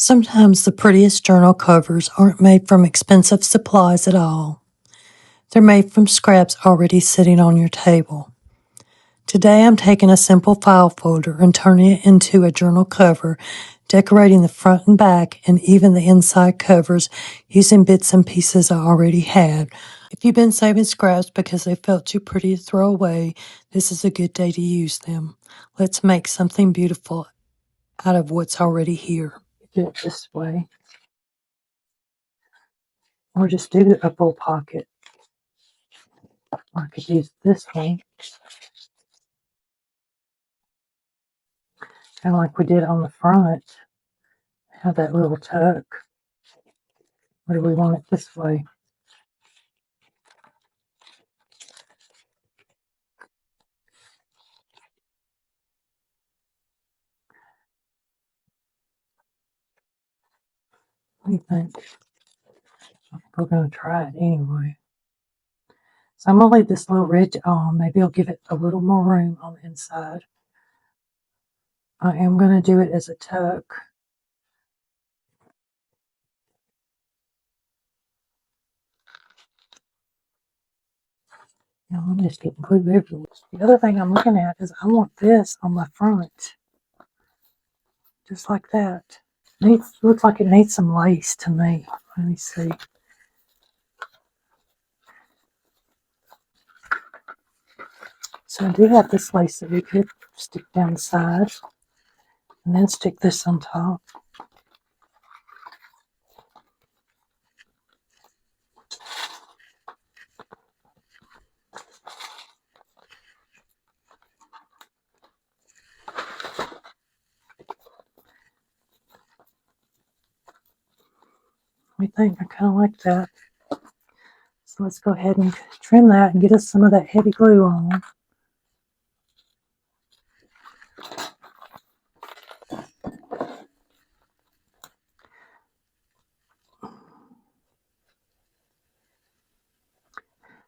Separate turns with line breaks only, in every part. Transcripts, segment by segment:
Sometimes the prettiest journal covers aren't made from expensive supplies at all. They're made from scraps already sitting on your table. Today I'm taking a simple file folder and turning it into a journal cover, decorating the front and back and even the inside covers using bits and pieces I already had. If you've been saving scraps because they felt too pretty to throw away, this is a good day to use them. Let's make something beautiful out of what's already here. Do it this way. Or just do a full pocket. Or I could use this one. Kind of like we did on the front. Have that little tuck. Or do we want it this way? What do you think? We're going to try it anyway. So I'm going to leave this little ridge on. Maybe I'll give it a little more room on the inside. I am going to do it as a tuck. Now I'm just getting glue everywhere. The other thing I'm looking at is I want this on my front. Just like that. Looks like it needs some lace to me. Let me see. So I do have this lace that we could stick down the side and then stick this on top. I think I kind of like that. So let's go ahead and trim that and get us some of that heavy glue on.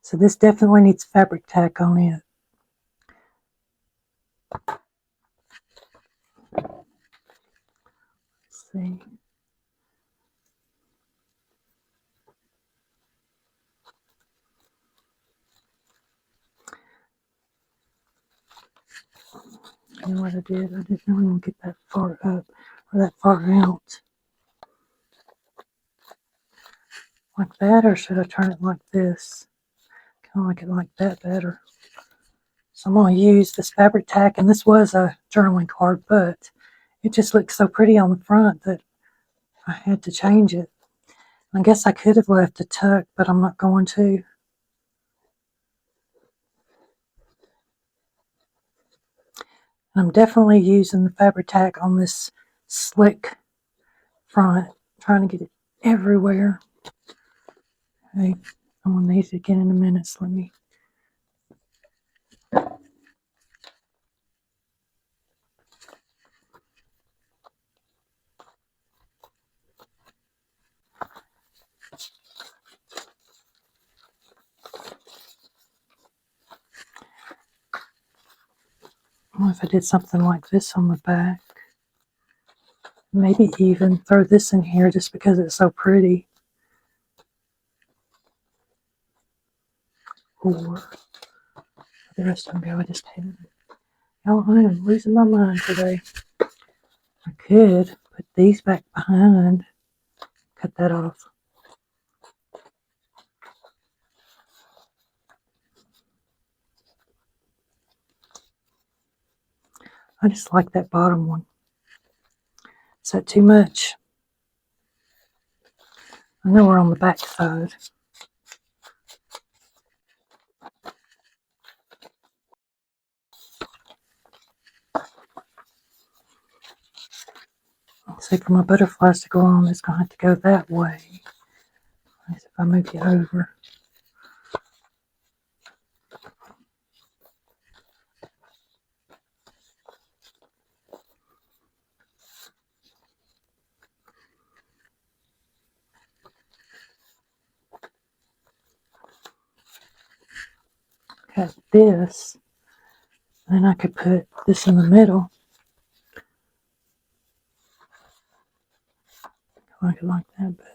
So this definitely needs fabric tack on it. Let's see. You know what I did? I didn't really want to get that far up or that far out. Like that, or should I turn it like this? Kind of like it like that better. So I'm going to use this fabric tack, and this was a journaling card, but it just looks so pretty on the front that I had to change it. I guess I could have left a tuck, but I'm not going to. I'm definitely using the fabric tack on this slick front, trying to get it everywhere. Okay, I'm going to need it again in a minute, so let me. What if I did something like this on the back? Maybe even throw this in here just because it's so pretty. Or the rest of them go, I just hate it. Oh, I am losing my mind today. I could put these back behind, cut that off. I just like that bottom one. Is that too much? I know we're on the back side. See, for my butterflies to go on, it's going to have to go that way. If I move it over. Cut this. Then I could put this in the middle. I could like that better.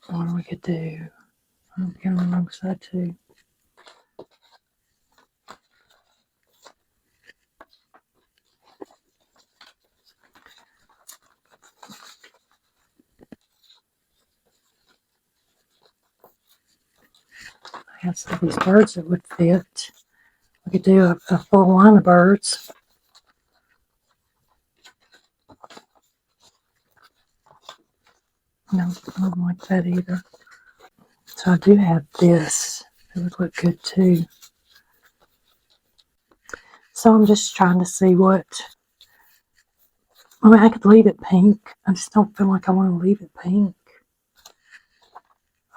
What we could do? I'm getting on the wrong side too. I have some of these birds that would fit. We could do a full line of birds. No, I don't like that either. So I do have this. It would look good too. So I'm just trying to see what. I mean, I could leave it pink. I just don't feel like I want to leave it pink.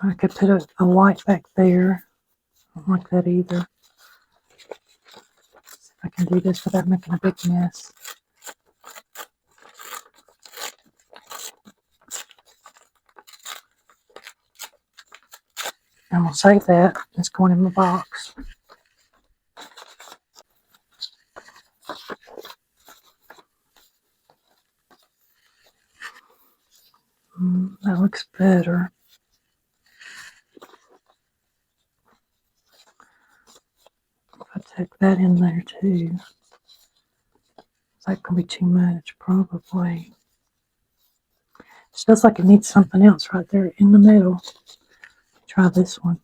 I could put a white back there. I don't like that either. See if I can do this without making a big mess. I'm going to save that. It's going in my box. That looks better. If I take that in there too. Is that going to be too much? Probably. It feels like it needs something else right there in the middle. Try this one.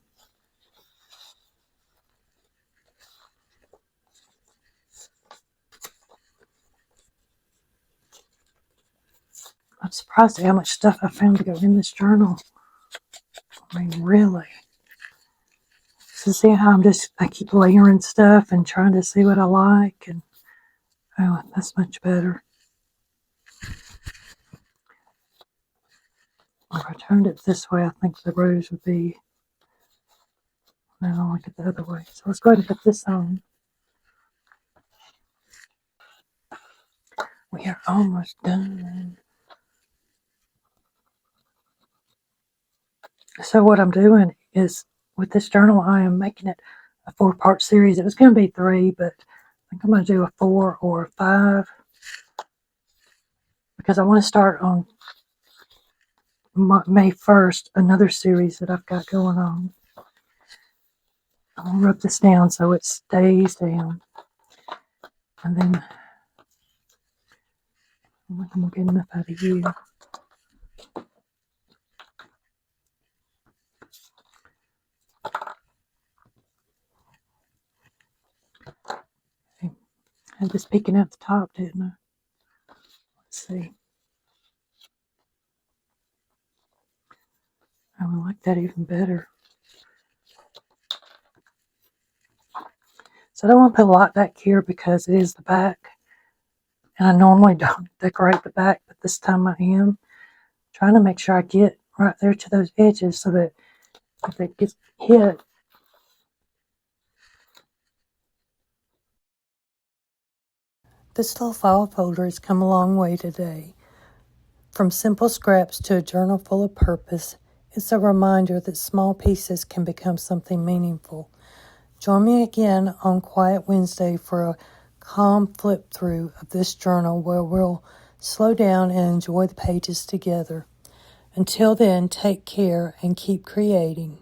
I'm surprised at how much stuff I found to go in this journal. I mean, really. So see how I keep layering stuff and trying to see what I like, and oh, that's much better. If I turned it this way, I think the rose would be. No, I like it the other way. So let's go ahead and put this on. We are almost done. So what I'm doing is, with this journal, I am making it a 4-part series. It was going to be 3, but I think I'm going to do a 4 or a 5 because I want to start on May 1st, another series that I've got going on. I'm going to rub this down so it stays down. And then I'm going to get enough out of you. Okay. I had this peeking out the top, didn't I? Let's see. I would like that even better. So I don't want to put a lot back here because it is the back. And I normally don't decorate the back, but this time I am trying to make sure I get right there to those edges so that if it gets hit. This little file folder has come a long way today. From simple scraps to a journal full of purpose, it's a reminder that small pieces can become something meaningful. Join me again on Quiet Wednesday for a calm flip through of this journal where we'll slow down and enjoy the pages together. Until then, take care and keep creating.